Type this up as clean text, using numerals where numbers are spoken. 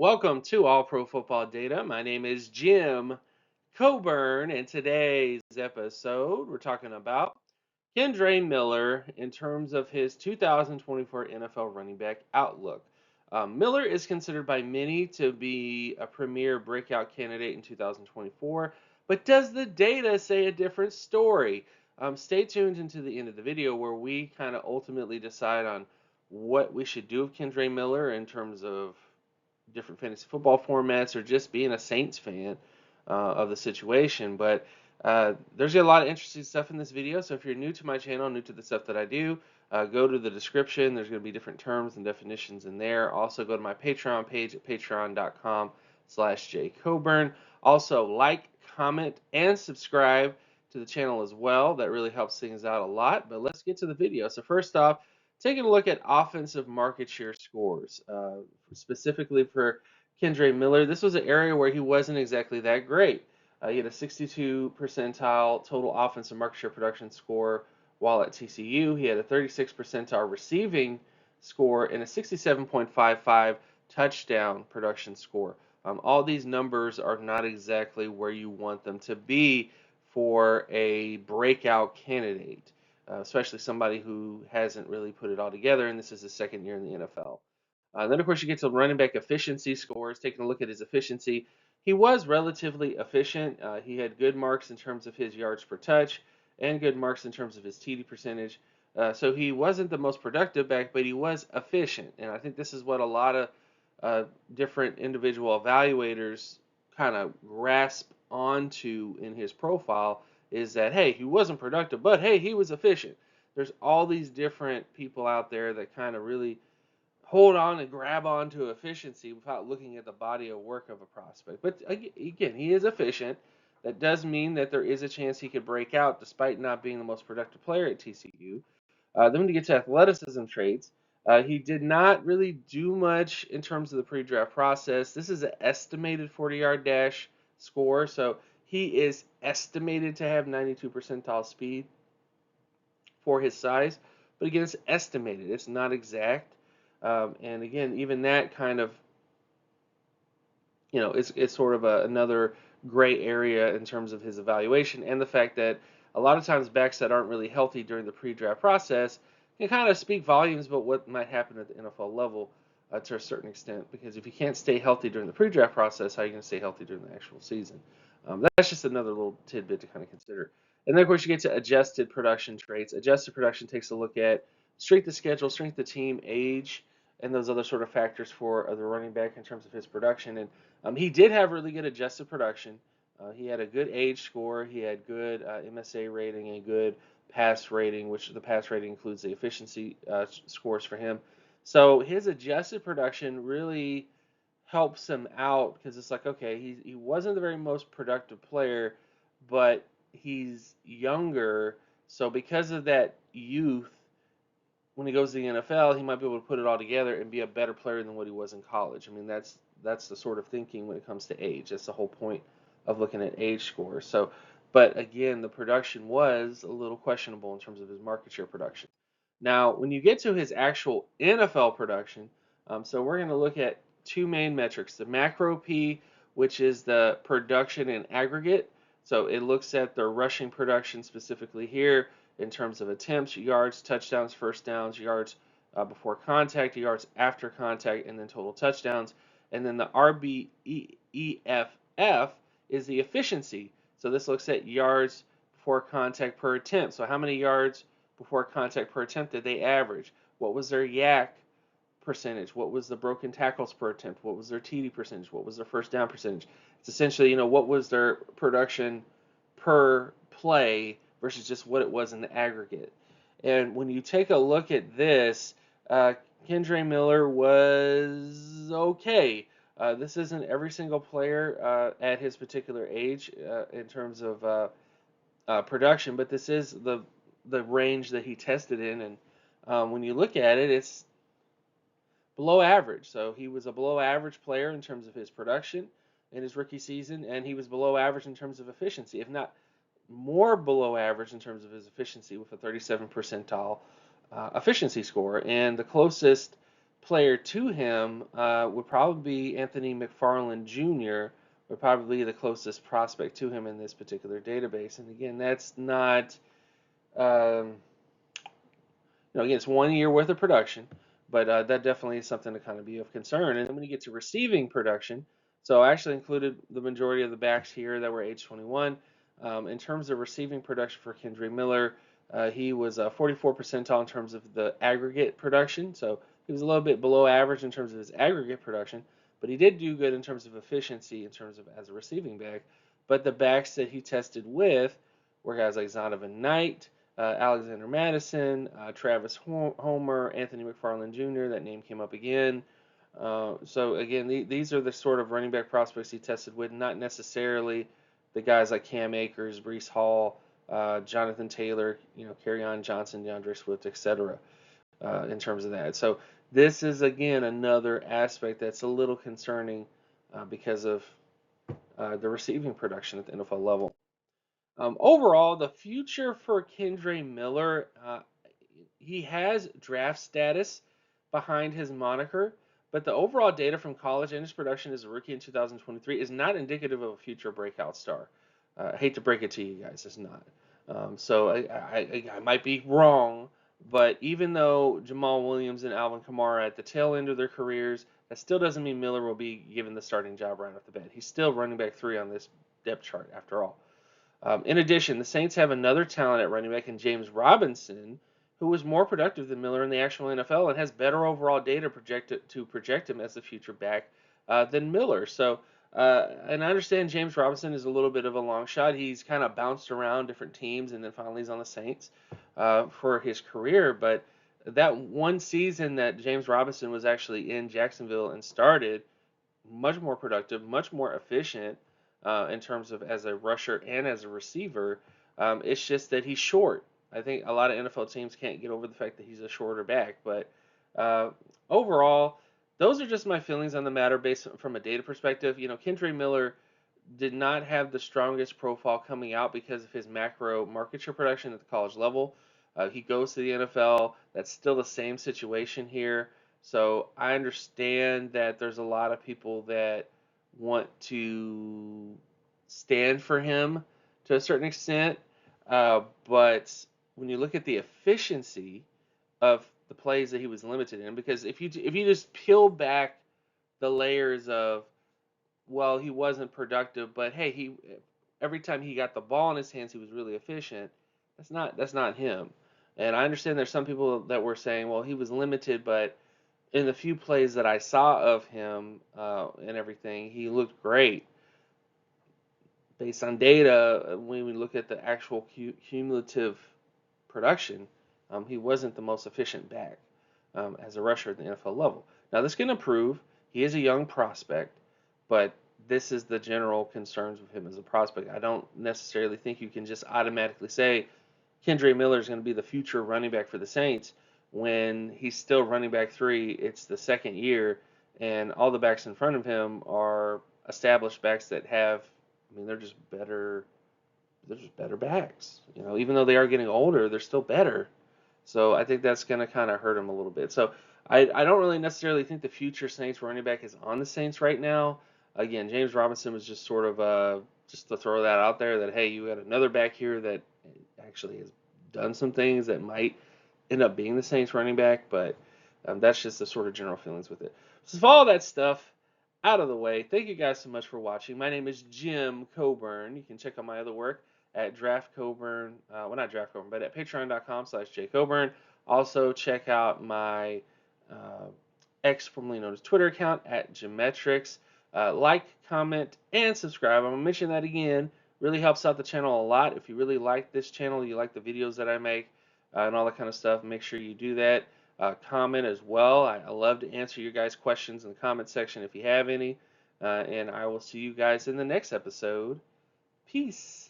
Welcome to All Pro Football Data. My name is Jim Coburn, and today's episode we're talking about Kendre Miller in terms of his 2024 NFL running back outlook. Miller is considered by many to be a premier breakout candidate in 2024, but does the data say a different story? Stay tuned into the end of the video where we kind of ultimately decide on what we should do with Kendre Miller in terms of different fantasy football formats or just being a Saints fan of the situation. But there's a lot of interesting stuff in this video. So if you're new to my channel, new to the stuff that I do, go to the description. There's going to be different terms and definitions in there. Also go to my Patreon page at patreon.com/jcoburn. Also like, comment, and subscribe to the channel as well. That really helps things out a lot. But let's get to the video. So first off, taking a look at offensive market share scores, specifically for Kendre Miller. This was an area where he wasn't exactly that great. He had a 62 percentile total offensive market share production score while at TCU. He had a 36 percentile receiving score and a 67.55 touchdown production score. All these numbers are not exactly where you want them to be for a breakout candidate, especially somebody who hasn't really put it all together, and this is his second year in the NFL. Then, of course, you get to running back efficiency scores. Taking a look at his efficiency, he was relatively efficient. He had good marks in terms of his yards per touch and good marks in terms of his TD percentage. So he wasn't the most productive back, but he was efficient. And I think this is what a lot of different individual evaluators kind of grasp onto in his profile is that, hey, he wasn't productive, but hey, he was efficient. There's all these different people out there that kind of really hold on and grab on to efficiency without looking at the body of work of a prospect. But again, he is efficient. That does mean that there is a chance he could break out despite not being the most productive player at TCU. Then when you get to athleticism traits, he did not really do much in terms of the pre-draft process. This is an estimated 40-yard dash score, so he is estimated to have 92 percentile speed for his size. But again, it's estimated. It's not exact. And again, even that kind of, it's sort of another gray area in terms of his evaluation, and the fact that a lot of times backs that aren't really healthy during the pre-draft process can kind of speak volumes about what might happen at the NFL level to a certain extent. Because if you can't stay healthy during the pre-draft process, how are you going to stay healthy during the actual season? That's just another little tidbit to kind of consider. And then, of course, you get to adjusted production traits. Adjusted production takes a look at strength of schedule, strength of team, age, and those other sort of factors for the running back in terms of his production. And he did have really good adjusted production. He had a good age score. He had good MSA rating and good pass rating, which the pass rating includes the efficiency scores for him. So his adjusted production really helps him out because it's like, okay, he wasn't the very most productive player, but he's younger. So because of that youth, when he goes to the NFL, he might be able to put it all together and be a better player than what he was in college. I mean, that's the sort of thinking when it comes to age. That's the whole point of looking at age scores. So, but again, the production was a little questionable in terms of his market share production. Now, when you get to his actual NFL production, so we're going to look at two main metrics: the macro P, which is the production in aggregate. So it looks at the rushing production specifically here in terms of attempts, yards, touchdowns, first downs, yards before contact, yards after contact, and then total touchdowns. And then the RBEFF is the efficiency. So this looks at yards before contact per attempt. So how many yards before contact per attempt did they average? What was their yak percentage? What was the broken tackles per attempt? What was their TD percentage? What was their first down percentage? It's essentially, what was their production per play versus just what it was in the aggregate. And when you take a look at this, Kendre Miller was okay. This isn't every single player at his particular age in terms of production, but this is the range that he tested in. And when you look at it, it's below average. So he was a below average player in terms of his production in his rookie season, and he was below average in terms of efficiency, if not more below average in terms of his efficiency with a 37 percentile efficiency score. And the closest player to him would probably be Anthony McFarland Jr. would probably be the closest prospect to him in this particular database. And again, that's not, um, again, it's 1 year worth of production, but that definitely is something to kind of be of concern. And then when you get to receiving production, so I actually included the majority of the backs here that were age 21. In terms of receiving production for Kendre Miller, he was 44 percentile in terms of the aggregate production. So he was a little bit below average in terms of his aggregate production, but he did do good in terms of efficiency in terms of as a receiving back. But the backs that he tested with were guys like Zonovan Knight, Alexander Madison, Travis Homer, Anthony McFarland Jr. That name came up again. So again, these are the sort of running back prospects he tested with, not necessarily the guys like Cam Akers, Breece Hall, Jonathan Taylor, Kerryon Johnson, DeAndre Swift, etc. In terms of that. So this is again another aspect that's a little concerning because of the receiving production at the NFL level. Overall, the future for Kendre Miller, he has draft status behind his moniker, but the overall data from college and his production as a rookie in 2023 is not indicative of a future breakout star. I hate to break it to you guys, it's not. So I might be wrong, but even though Jamal Williams and Alvin Kamara are at the tail end of their careers, that still doesn't mean Miller will be given the starting job right off the bat. He's still running back 3 on this depth chart after all. In addition, the Saints have another talent at running back in James Robinson, who was more productive than Miller in the actual NFL and has better overall data to project him as the future back than Miller. So, and I understand James Robinson is a little bit of a long shot. He's kind of bounced around different teams, and then finally he's on the Saints for his career. But that one season that James Robinson was actually in Jacksonville and started, much more productive, much more efficient in terms of as a rusher and as a receiver. It's just that he's short. I think a lot of NFL teams can't get over the fact that he's a shorter back. But overall, those are just my feelings on the matter based from a data perspective. Kendre Miller did not have the strongest profile coming out because of his macro market share production at the college level. He goes to the NFL. That's still the same situation here. So I understand that there's a lot of people that want to stand for him to a certain extent, but when you look at the efficiency of the plays that he was limited in, because if you just peel back the layers of, well, he wasn't productive, but hey, he every time he got the ball in his hands, he was really efficient. That's not him. And I understand there's some people that were saying, well, he was limited, but in the few plays that I saw of him and everything, he looked great. Based on data, when we look at the actual cumulative production, he wasn't the most efficient back as a rusher at the NFL level. Now, this can improve. He is a young prospect, but this is the general concerns with him as a prospect. I don't necessarily think you can just automatically say Kendre Miller is going to be the future running back for the Saints when he's still running back 3. It's the second year, and all the backs in front of him are established backs that have, they're just better. They're just better backs. Even though they are getting older, they're still better. So I think that's going to kind of hurt him a little bit. So I don't really necessarily think the future Saints running back is on the Saints right now. Again, James Robinson was just sort of just to throw that out there that, hey, you got another back here that actually has done some things that might end up being the Saints running back, but that's just the sort of general feelings with it. So with all that stuff out of the way, thank you guys so much for watching. My name is Jim Coburn. You can check out my other work at Draft Coburn, well, not Draft Coburn, but at patreon.com/jcoburn. Also check out my X, formerly known as Twitter account, at Geometrics. Like, comment, and subscribe. I'm going to mention that again. Really helps out the channel a lot. If you really like this channel, you like the videos that I make and all that kind of stuff, make sure you do that. Comment as well. I love to answer your guys' questions in the comment section if you have any. And I will see you guys in the next episode. Peace.